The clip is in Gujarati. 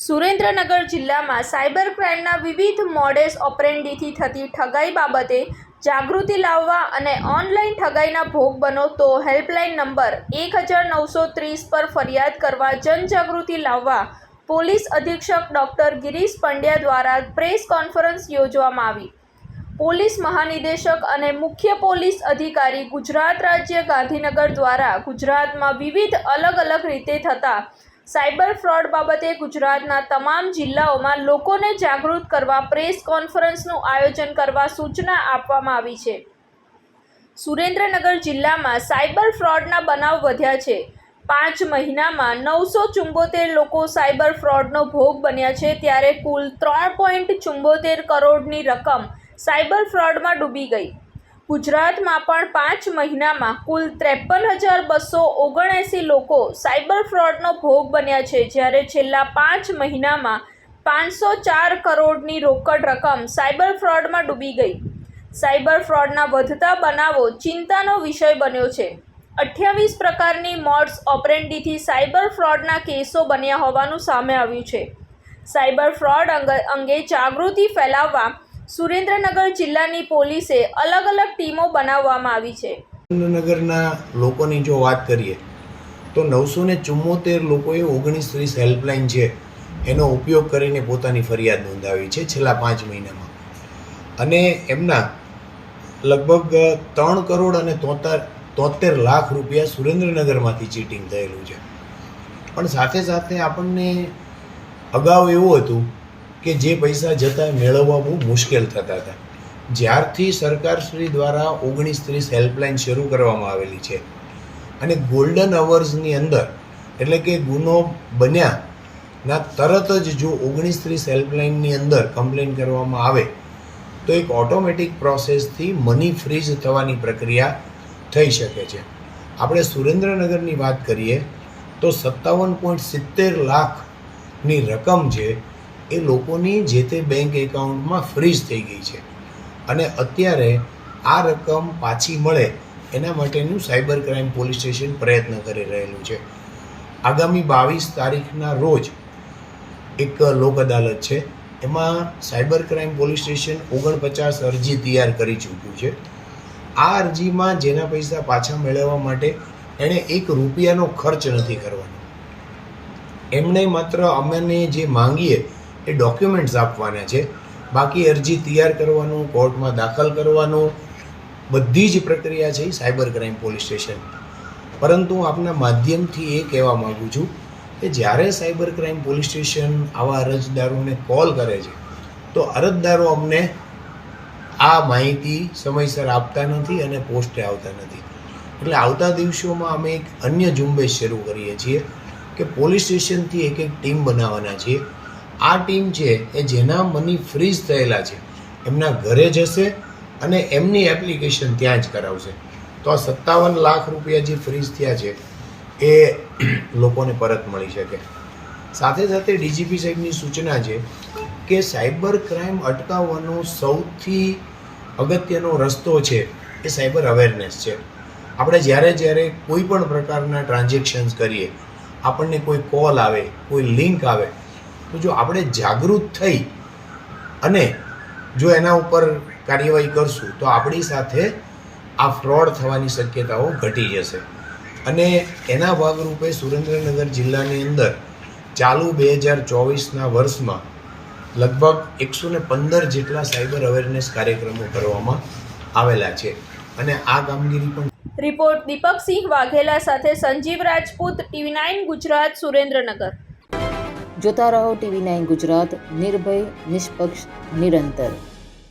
સુરેન્દ્રનગર જિલ્લામાં સાયબર ક્રાઇમના વિવિધ મોડેસ ઓપરેન્ડીથી થતી ઠગાઈ બાબતે જાગૃતિ લાવવા અને ઓનલાઈન ઠગાઈના ભોગ બનો તો હેલ્પલાઇન નંબર 1930 પર ફરિયાદ કરવા જનજાગૃતિ લાવવા પોલીસ અધિક્ષક ડૉક્ટર ગિરીશ પંડ્યા દ્વારા પ્રેસ કોન્ફરન્સ યોજવામાં આવી। પોલીસ મહાનિદેશક અને મુખ્ય પોલીસ અધિકારી ગુજરાત રાજ્ય ગાંધીનગર દ્વારા ગુજરાતમાં વિવિધ અલગ અલગ રીતે થતા સાયબર ફ્રોડ બાબતે ગુજરાતના તમામ જિલ્લાઓમાં લોકોને જાગૃત કરવા પ્રેસ કોન્ફરન્સનું આયોજન કરવા સૂચના આપવામાં આવી છે। સુરેન્દ્રનગર જિલ્લામાં સાયબર ફ્રોડના બનાવ વધ્યા છે। 5 મહિનામાં 974 લોકો સાયબર ફ્રોડનો ભોગ બન્યા છે, ત્યારે કુલ 3.74 કરોડની રકમ સાયબર ફ્રોડમાં ડૂબી ગઈ। ગુજરાતમાં પણ 5 મહિનામાં કુલ 53,279 લોકો સાયબર ફ્રોડનો ભોગ બન્યા છે, જ્યારે છેલ્લા 5 મહિનામાં 504 કરોડની રોકડ રકમ સાયબર ફ્રોડમાં ડૂબી ગઈ। સાયબર ફ્રોડના વધતા બનાવો ચિંતાનો વિષય બન્યો છે। 28 પ્રકારની મોડ્સ ઓપરેન્ડીથી સાયબર ફ્રોડના કેસો બન્યા હોવાનું સામે આવ્યું છે। સાયબર ફ્રોડ અંગે જાગૃતિ ફેલાવવા સુરેન્દ્રનગર જિલ્લાની પોલીસે અલગ અલગ ટીમો બનાવવામાં આવી છે। સુરેન્દ્રનગરના લોકોની જો વાત કરીએ તો 974 લોકોએ 1930 હેલ્પલાઇન છે એનો ઉપયોગ કરીને પોતાની ફરિયાદ નોંધાવી છે છેલ્લા 5 મહિનામાં, અને એમના લગભગ 3 કરોડ અને 73 લાખ રૂપિયા સુરેન્દ્રનગરમાંથી ચીટિંગ થયેલું છે। પણ સાથે સાથે આપણને અગાઉ એવું હતું કે જે પૈસા જતા મેળવવા બહુ મુશ્કેલ થતા હતા। જ્યારથી સરકારશ્રી દ્વારા 1930 હેલ્પલાઇન શરૂ કરવામાં આવેલી છે અને ગોલ્ડન અવર્સની અંદર, એટલે કે ગુનો બન્યાના તરત જ જો 1930 હેલ્પલાઇનની અંદર કમ્પ્લેન કરવામાં આવે તો એક ઓટોમેટિક પ્રોસેસથી મની ફ્રીઝ થવાની પ્રક્રિયા થઈ શકે છે। આપણે સુરેન્દ્રનગરની વાત કરીએ તો 57.70 લાખની રકમ છે એ લોકોની જે તે બેંક એકાઉન્ટમાં ફ્રીઝ થઈ ગઈ છે, અને અત્યારે આ રકમ પાછી મળે એના માટેનું સાયબર ક્રાઇમ પોલીસ સ્ટેશન પ્રયત્ન કરી રહેલું છે। આગામી 22 તારીખના રોજ એક લોક અદાલત છે, એમાં સાયબર ક્રાઇમ પોલીસ સ્ટેશન 49 અરજી તૈયાર કરી ચૂક્યું છે। આ અરજીમાં જેના પૈસા પાછા મેળવવા માટે એણે 1 રૂપિયાનો ખર્ચ નથી કરવાનો। એમણે માત્ર અમને જે માંગીએ એ ડોક્યુમેન્ટ્સ આપવાના છે, બાકી અરજી તૈયાર કરવાનું, કોર્ટમાં દાખલ કરવાનું, બધી જ પ્રક્રિયા છે સાયબર ક્રાઇમ પોલીસ સ્ટેશન। પરંતુ આપના માધ્યમથી એ કહેવા માગું છું કે જ્યારે સાયબર ક્રાઇમ પોલીસ સ્ટેશન આવા અરજદારોને કોલ કરે છે તો અરજદારો અમને આ માહિતી સમયસર આપતા નથી અને પોસ્ટે આવતા નથી। એટલે આવતા દિવસોમાં અમે એક અન્ય ઝુંબેશ શરૂ કરીએ છીએ કે પોલીસ સ્ટેશનથી એક ટીમ બનાવવાના છીએ। આ ટીમ છે એ જેના મની ફ્રીઝ થયેલા છે એમના ઘરે જશે અને એમની એપ્લિકેશન ત્યાં જ કરાવશે, તો આ 57 લાખ રૂપિયા જે ફ્રીઝ થયા છે એ લોકોને પરત મળી શકે। સાથે સાથે ડીજીપી સાહેબની સૂચના છે કે સાયબર ક્રાઇમ અટકાવવાનો સૌથી અગત્યનો રસ્તો છે એ સાયબર અવેરનેસ છે। આપણે જ્યારે કોઈ પણ પ્રકારના ટ્રાન્ઝેક્શન્સ કરીએ, આપણને કોઈ કોલ આવે, કોઈ લિંક આવે, તો જો આપણે જાગૃત થઈ અને જો એના ઉપર કાર્યવાહી કરશું તો આપણી સાથે આ ફ્રોડ થવાની શક્યતાઓ ઘટી જશે। અને એના ભાગરૂપે સુરેન્દ્રનગર જિલ્લાની અંદર ચાલુ 2024ના વર્ષમાં લગભગ 115 જેટલા સાયબર અવેરનેસ કાર્યક્રમો કરવામાં આવેલા છે, અને આ કામગીરી પણ। રિપોર્ટ દીપકસિંહ વાઘેલા સાથે સંજીવ રાજપૂત, TV9 ગુજરાત, સુરેન્દ્રનગર। જોતા રહો TV9 ગુજરાત, નિર્ભય, નિષ્પક્ષ, નિરંતર।